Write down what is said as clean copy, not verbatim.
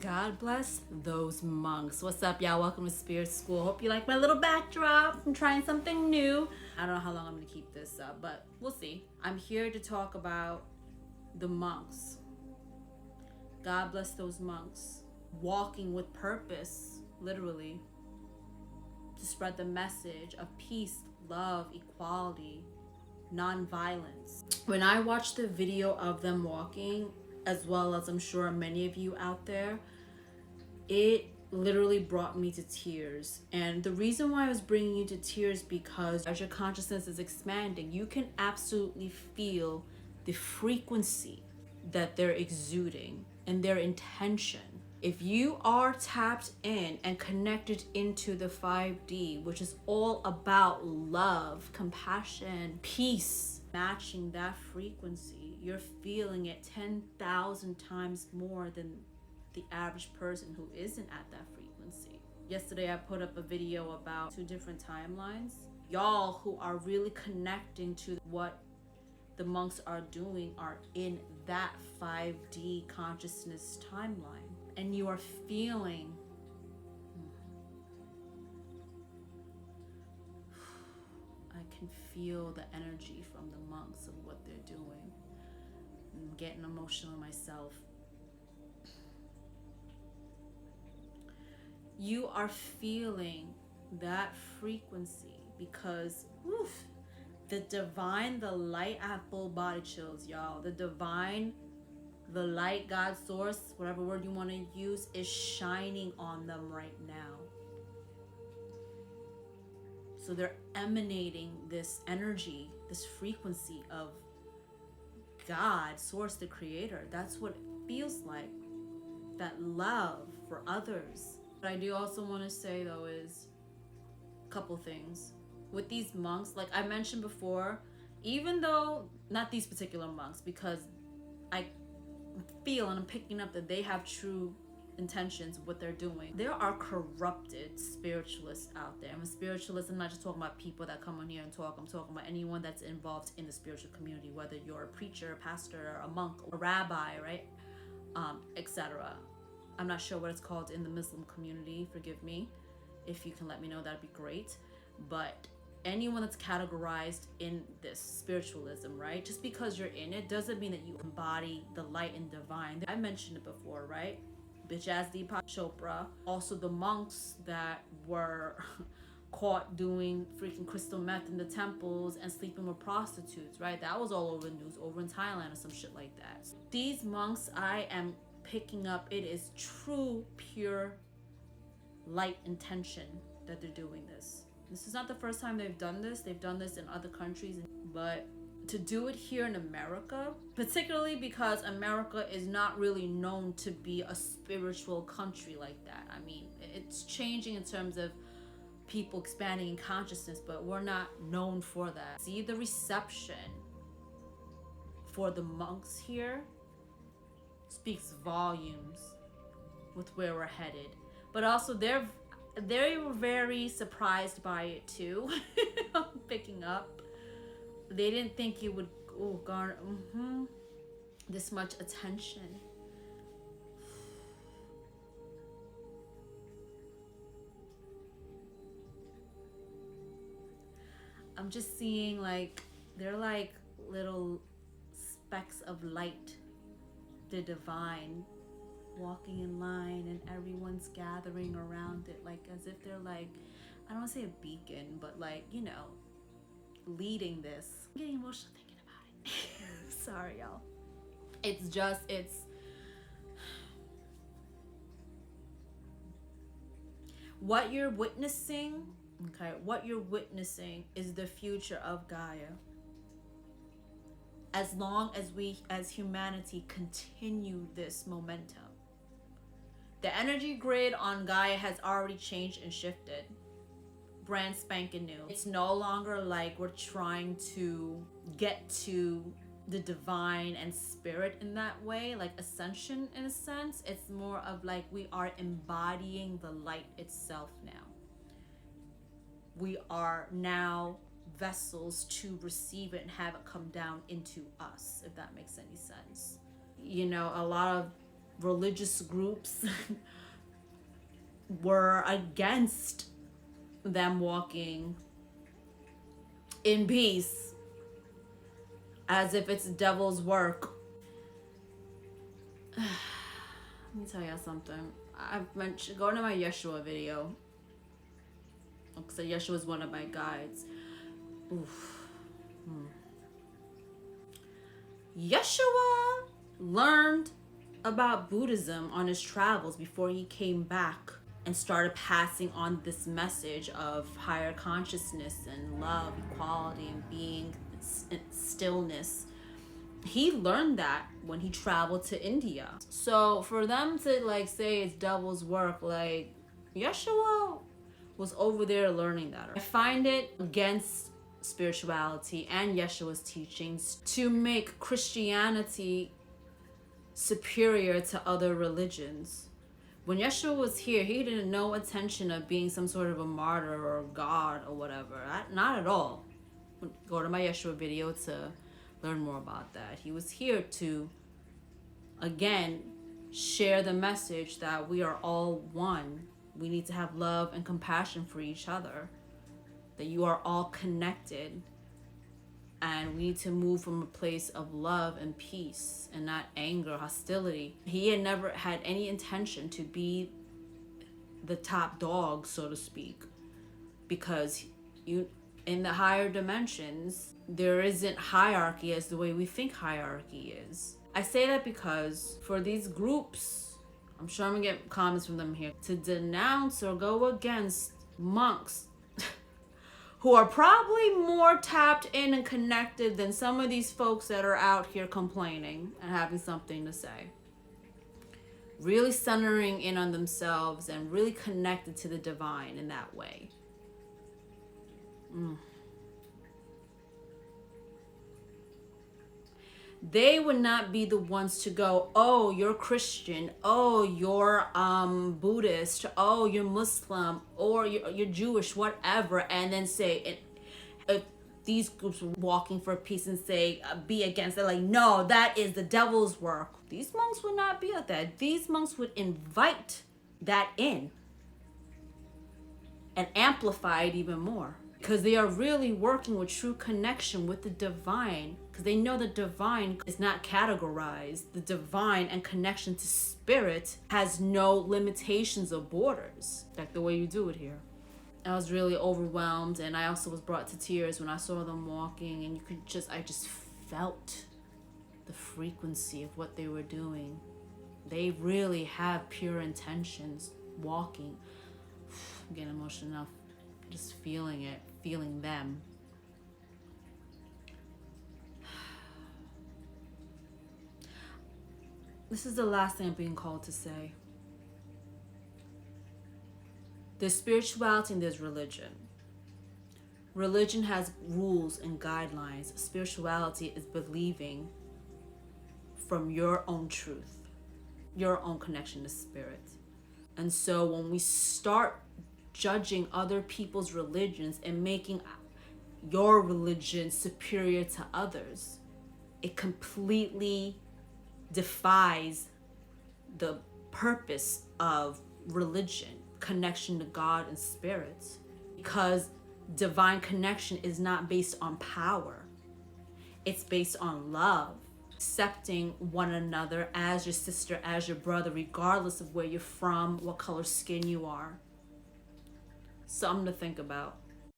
God bless those monks. What's up, y'all? Welcome to Spirit School. Hope you like my little backdrop. I'm trying something new. I don't know how long I'm gonna keep this up, but we'll see. I'm here to talk about the monks. God bless those monks. Walking with purpose, literally, to spread the message of peace, love, equality, non-violence. When I watched the video of them walking, as well as I'm sure many of you out there, it literally brought me to tears. And the reason why I was bringing you to tears, because as your consciousness is expanding, you can absolutely feel the frequency that they're exuding and their intention. If you are tapped in and connected into the 5D, which is all about love, compassion, peace, matching that frequency, you're feeling it 10,000 times more than the average person who isn't at that frequency. Yesterday I put up a video about 2 different timelines. Y'all who are really connecting to what the monks are doing are in that 5D consciousness timeline, and you are feeling I can feel the energy from the monks of what they're doing. I'm getting emotional myself. You are feeling that frequency because the divine, the light, I have full body chills, y'all. The divine, the light, God source, whatever word you want to use, is shining on them right now. So they're emanating this energy, this frequency of God, source, the creator. That's what it feels like. That love for others. What I do also want to say though is a couple things. With these monks, like I mentioned before, even though, not these particular monks, because I feel and I'm picking up that they have true intentions what they're doing. There are corrupted spiritualists out there. I'm a spiritualist. I'm not just talking about people that come on here and talk. I'm talking about anyone that's involved in the spiritual community, whether you're a preacher, a pastor, a monk, a rabbi, right? Etc. I'm not sure what it's called in the Muslim community. Forgive me. If you can let me know, that'd be great. But anyone that's categorized in this spiritualism, right? Just because you're in it doesn't mean that you embody the light and divine. I mentioned it before, right? Bitch ass Deepak Chopra. Also the monks that were caught doing freaking crystal meth in the temples and sleeping with prostitutes, right? That was all over the news, over in Thailand or some shit like that. These monks, I am picking up, it is true, pure light intention that they're doing this. This is not the first time they've done this. They've done this in other countries, but to do it here in America, particularly because America is not really known to be a spiritual country like that. I mean, it's changing in terms of people expanding in consciousness, but we're not known for that. See the reception for the monks here speaks volumes with where we're headed. But also they were very surprised by it too. I'm picking up. They didn't think it would garner this much attention. I'm just seeing like they're like little specks of light, the divine, walking in line, and everyone's gathering around it, like as if they're like, I don't want to say a beacon, but like, you know, leading this. I'm getting emotional thinking about it. Sorry, y'all. It's what you're witnessing. Okay, what you're witnessing is the future of Gaia. As long as we as humanity continue this momentum. The energy grid on Gaia has already changed and shifted. Brand spanking new. It's no longer like we're trying to get to the divine and spirit in that way, like ascension in a sense. It's more of like we are embodying the light itself now. We are now vessels to receive it and have it come down into us, if that makes any sense. You know, a lot of religious groups were against them walking in peace, as if it's devil's work. Let me tell y'all something. I've mentioned, go to my Yeshua video, because Yeshua is one of my guides. Oof. Yeshua learned about Buddhism on his travels before he came back and started passing on this message of higher consciousness and love, equality, and being, stillness. He learned that when he traveled to India. So for them to like say it's devil's work, like Yeshua was over there learning that. I find it against spirituality and Yeshua's teachings to make Christianity superior to other religions. When Yeshua was here, he didn't no intention of being some sort of a martyr or God or whatever. Not at all. Go to my Yeshua video to learn more about that. He was here to, again, share the message that we are all one. We need to have love and compassion for each other. That you are all connected. And we need to move from a place of love and peace and not anger, hostility. He had never had any intention to be the top dog, so to speak, because you, in the higher dimensions, there isn't hierarchy as the way we think hierarchy is. I say that because for these groups, I'm sure I'm gonna get comments from them here, to denounce or go against monks who are probably more tapped in and connected than some of these folks that are out here complaining and having something to say. Really centering in on themselves and really connected to the divine in that way. They would not be the ones to go, oh, you're Christian, oh, you're Buddhist, oh, you're Muslim, or you're Jewish, whatever, and then say, if these groups were walking for peace and say, be against it, like, no, that is the devil's work. These monks would not be like that. These monks would invite that in and amplify it even more. Because they are really working with true connection with the divine. Because they know the divine is not categorized. The divine and connection to spirit has no limitations or borders. Like the way you do it here. I was really overwhelmed, and I also was brought to tears when I saw them walking, and I just felt the frequency of what they were doing. They really have pure intentions walking. I'm getting emotional enough. Just feeling it, feeling them. This is the last thing I'm being called to say. There's spirituality and there's religion. Religion has rules and guidelines. Spirituality is believing from your own truth, your own connection to spirit. And so when we start judging other people's religions and making your religion superior to others, it completely defies the purpose of religion, connection to God and spirit. Because divine connection is not based on power. It's based on love, accepting one another as your sister, as your brother, regardless of where you're from, what color skin you are. Something to think about.